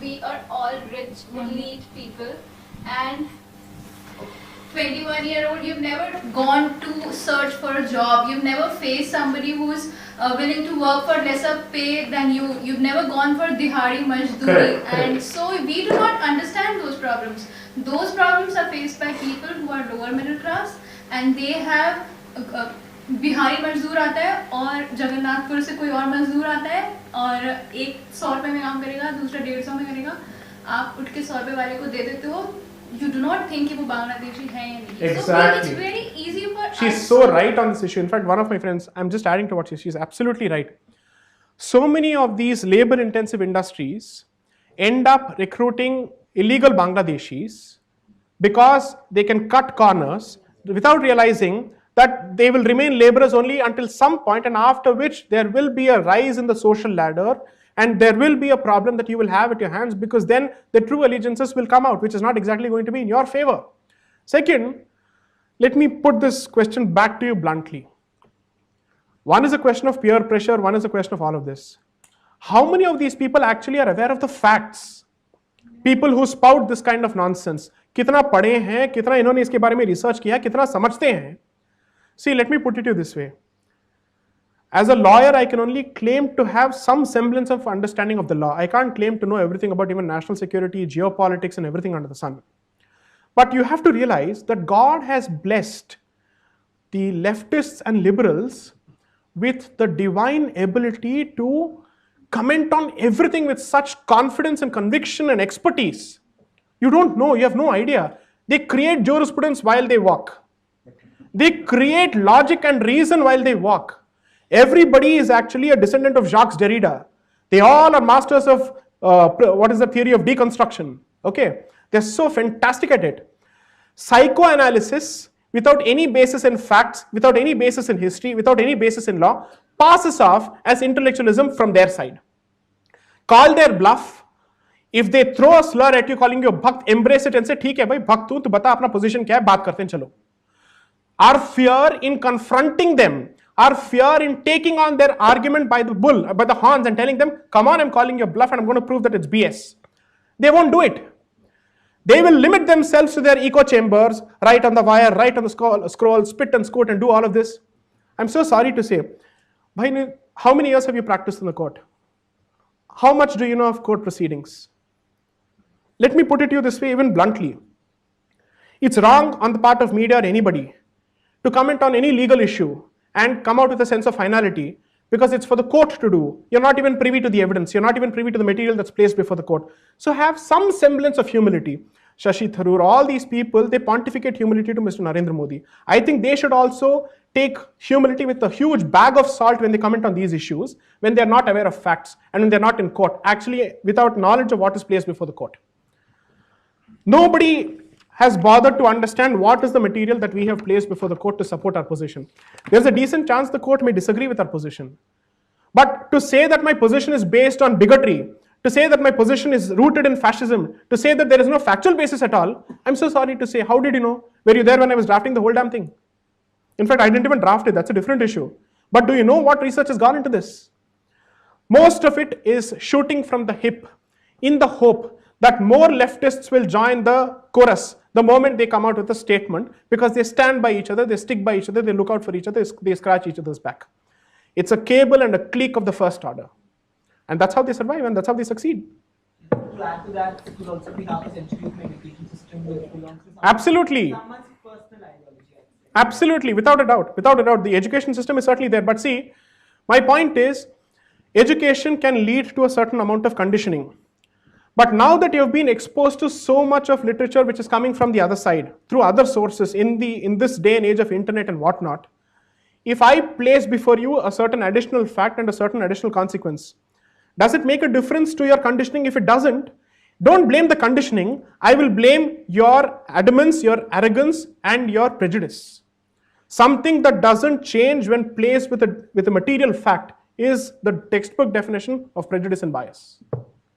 we are all rich, elite people, and 21-year-old, you've never gone to search for a job, you've never faced somebody who's willing to work for lesser pay than you, you've never gone for dihari majdoori, and so we do not understand those problems. Those problems are faced by people who are lower middle class, and they have Bihari मजदूर आता है और जगन्नाथपुर से कोई और मजदूर आता है और एक 100 रुपए में काम करेगा, दूसरा 150 में करेगा, आप उठ के 100 रुपए वाले को दे देते हो. You do not think कि वो बांग्लादेशी है या नहीं. Exactly. So it's very easy for She's us. so right on this issue. In fact, one of my friends, I'm just adding to what she's absolutely right. So many of these labor-intensive industries end up recruiting illegal Bangladeshis because they can cut corners without realizing that they will remain laborers only until some point, and after which there will be a rise in the social ladder, and there will be a problem that you will have at your hands, because then the true allegiances will come out, which is not exactly going to be in your favor. Second, let me put this question back to you bluntly. One is a question of peer pressure, one is a question of all of this. How many of these people actually are aware of the facts? People who spout this kind of nonsense. कितना पढ़े हैं, कितना इन्होंने इसके बारे में research किया, कितना समझते हैं? See, let me put it to you this way. As a lawyer, I can only claim to have some semblance of understanding of the law. I can't claim to know everything about even national security, geopolitics, and everything under the sun. But you have to realize that God has blessed the leftists and liberals with the divine ability to comment on everything with such confidence and conviction and expertise. You don't know, you have no idea. They create jurisprudence while they walk. They create logic and reason while they walk. Everybody is actually a descendant of Jacques Derrida. They all are masters of what is the theory of deconstruction. Okay, they're so fantastic at it. Psychoanalysis, without any basis in facts, without any basis in history, without any basis in law, passes off as intellectualism from their side. Call their bluff. If they throw a slur at you calling you a bhakt, embrace it and say, ठीक है भाई भक्त तू बता अपना position क्या है, बात करते हैं चलो. Our fear in confronting them, our fear in taking on their argument by the bull, by the horns, and telling them, come on, I'm calling you a bluff and I'm going to prove that it's BS. They won't do it. They will limit themselves to their echo chambers, write on the wire, write on the scroll, spit and scoot and do all of this. I'm so sorry to say, bhai, how many years have you practiced in the court? How much do you know of court proceedings? Let me put it to you this way, even bluntly. It's wrong on the part of media or anybody to comment on any legal issue and come out with a sense of finality, because it's for the court to do. You're not even privy to the evidence. You're not even privy to the material that's placed before the court. So have some semblance of humility. Shashi Tharoor, all these people, they pontificate humility to Mr. Narendra Modi. I think they should also take humility with a huge bag of salt when they comment on these issues, when they're not aware of facts and when they're not in court, actually without knowledge of what is placed before the court. Nobody has bothered to understand what is the material that we have placed before the court to support our position. There's a decent chance the court may disagree with our position. But to say that my position is based on bigotry, to say that my position is rooted in fascism, to say that there is no factual basis at all, I'm so sorry to say, how did you know? Were you there when I was drafting the whole damn thing? In fact, I didn't even draft it, that's a different issue. But do you know what research has gone into this? Most of it is shooting from the hip, in the hope that more leftists will join the chorus the moment they come out with a statement, because they stand by each other, they stick by each other, they look out for each other, they scratch each other's back. It's a cable and a clique of the first order. And that's how they survive and that's how they succeed. To add to that, it could also be now a century of education system which belongs to Absolutely. someone's personal ideology. Absolutely, without a doubt. Without a doubt, the education system is certainly there. But see, my point is, education can lead to a certain amount of conditioning. But now that you have been exposed to so much of literature which is coming from the other side, through other sources in this day and age of internet and whatnot, if I place before you a certain additional fact and a certain additional consequence, does it make a difference to your conditioning? If it doesn't, don't blame the conditioning. I will blame your adamance, your arrogance, and your prejudice. Something that doesn't change when placed with a material fact is the textbook definition of prejudice and bias.